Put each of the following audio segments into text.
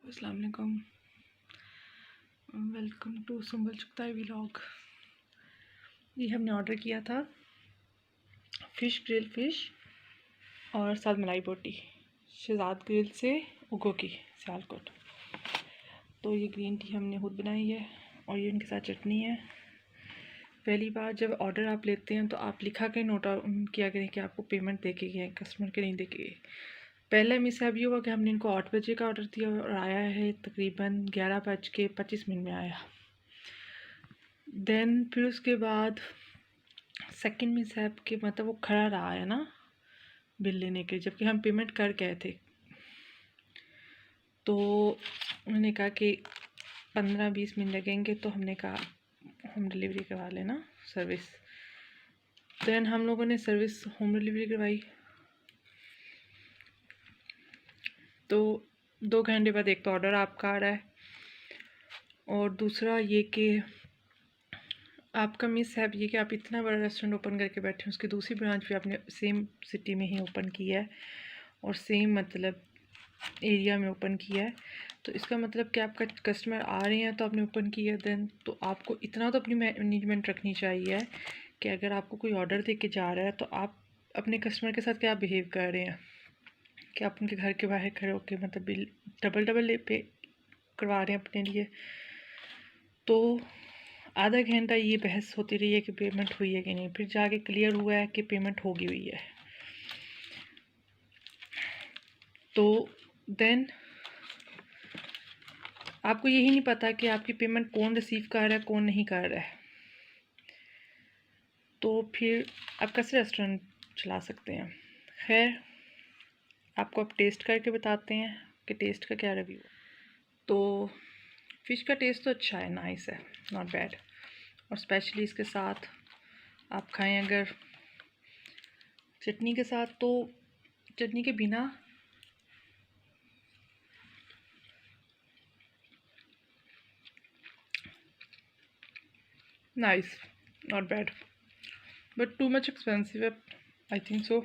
अस्सलाम वालेकुम, welcome to Sumbal Chughtai vlog. ये हमने ऑर्डर किया था फ़िश ग्रिल फ़िश और साथ मलाई बोटी शहजाद ग्रिल से उगो की सियालकोट। तो ये ग्रीन टी हमने खुद बनाई है और ये इनके साथ चटनी है। पहली बार जब ऑर्डर आप लेते हैं तो आप लिखा के नोट किया करें कि आपको पेमेंट दे के गए, कस्टमर के नहीं दे के गए। पहले मिस अब ये हुआ कि हमने इनको 8 बजे का ऑर्डर दिया और आया है तकरीबन 11:25 में आया। देन फिर उसके बाद सेकंड मिसहैप के मतलब वो खड़ा रहा है ना बिल लेने के, जबकि हम पेमेंट कर गए थे। तो उन्होंने कहा कि 15-20 मिनट लगेंगे, तो हमने कहा होम डिलीवरी करवा लेना सर्विस। देन हम लोगों ने सर्विस होम डिलीवरी करवाई। तो 2 घंटे बाद एक तो ऑर्डर आपका आ रहा है और दूसरा ये कि आपका मिस है ये कि आप इतना बड़ा रेस्टोरेंट ओपन करके बैठे हैं, उसकी दूसरी ब्रांच भी आपने सेम सिटी में ही ओपन की है और सेम मतलब एरिया में ओपन किया है। तो इसका मतलब कि आपका कस्टमर आ रहे हैं तो आपने ओपन किया, देन तो आपको इतना तो अपनी मैनेजमेंट रखनी चाहिए कि अगर आपको कोई ऑर्डर दे के जा रहा है तो आप अपने कस्टमर के साथ क्या बिहेव कर रहे हैं, कि आप उनके घर के बाहर खड़े होकर मतलब बिल डबल पे करवा रहे हैं अपने लिए। तो आधा घंटा ये बहस होती रही है कि पेमेंट हुई है कि नहीं, फिर जाके क्लियर हुआ है कि पेमेंट होगी हुई है। तो देन आपको यही नहीं पता कि आपकी पेमेंट कौन रिसीव कर रहा है कौन नहीं कर रहा है, तो फिर आप कैसे रेस्टोरेंट चला सकते हैं। खैर आपको अब टेस्ट करके बताते हैं कि टेस्ट का क्या रिव्यू। तो फ़िश का टेस्ट तो अच्छा है, नाइस है, नॉट बैड। और स्पेशली इसके साथ आप खाएं अगर चटनी के साथ, तो चटनी के बिना nice, not bad, but too much expensive है आई थिंक सो।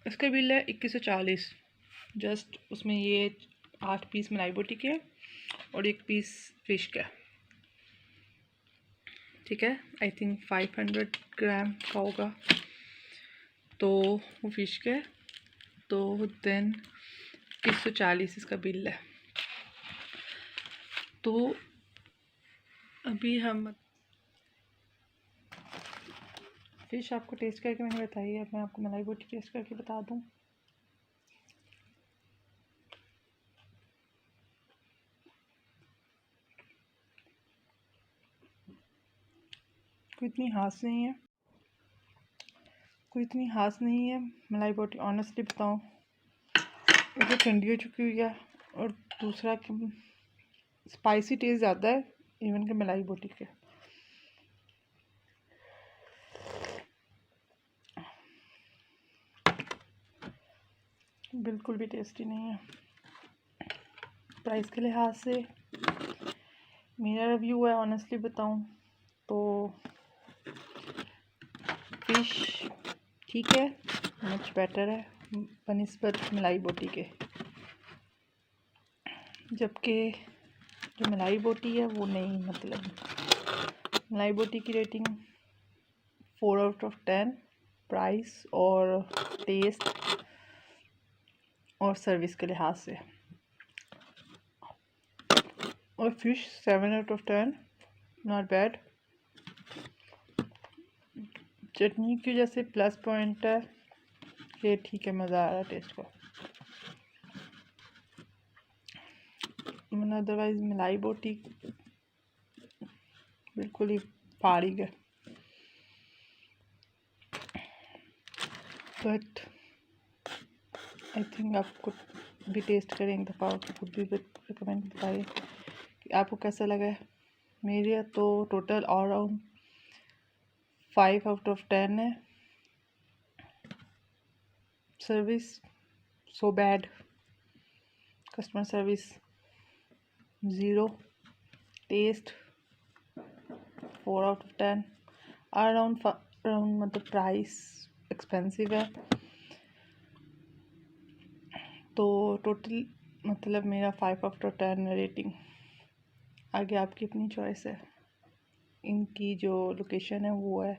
इसका बिल है 2140, जस्ट उसमें ये 8 पीस मलाई बोटी के और 1 पीस फ़िश का, ठीक है। आई थिंक 500 ग्राम का होगा, तो वो फ़िश का, तो देन 2140 इसका बिल है। तो अभी हम फ़िश आपको टेस्ट करके मैंने बताई है, मैं आपको मलाई बोटी टेस्ट करके बता दूँ। कोई इतनी खास नहीं है, कोई इतनी खास नहीं है मलाई बोटी, ऑनेस्टली बताऊँ वो ठंडी हो चुकी हुई है, और दूसरा कि स्पाइसी टेस्ट ज़्यादा है इवन के मलाई बोटी के। बिल्कुल भी टेस्टी नहीं है। प्राइस के लिहाज से मेरा रिव्यू है, ऑनेस्टली बताऊं तो फ़िश ठीक है, मच बेटर है बनिस्बत मलाई बोटी के, जबकि जो मलाई बोटी है वो नहीं, मतलब मलाई बोटी की रेटिंग 4/10 प्राइस और टेस्ट और सर्विस के लिहाज से, और फ़िश 7/10, नॉट बैड। चटनी की जैसे प्लस पॉइंट है कि ठीक है, मज़ा आ रहा है टेस्ट का, अदरवाइज़ मलाई बोटी बिल्कुल ही फाड़िग है। बट आई थिंक आपको भी टेस्ट करें एक दफ़ा, आपको खुद भी रिकमेंड बताइए कि आपको कैसा लगा है। मेरे तो टोटल ऑल राउंड 5/10 है। Service so bad, customer service 0, taste 4/10, around मतलब प्राइस एक्सपेंसिव है, तो टोटल मतलब मेरा 5/10 रेटिंग। आगे आपकी अपनी चॉइस है। इनकी जो लोकेशन है वो है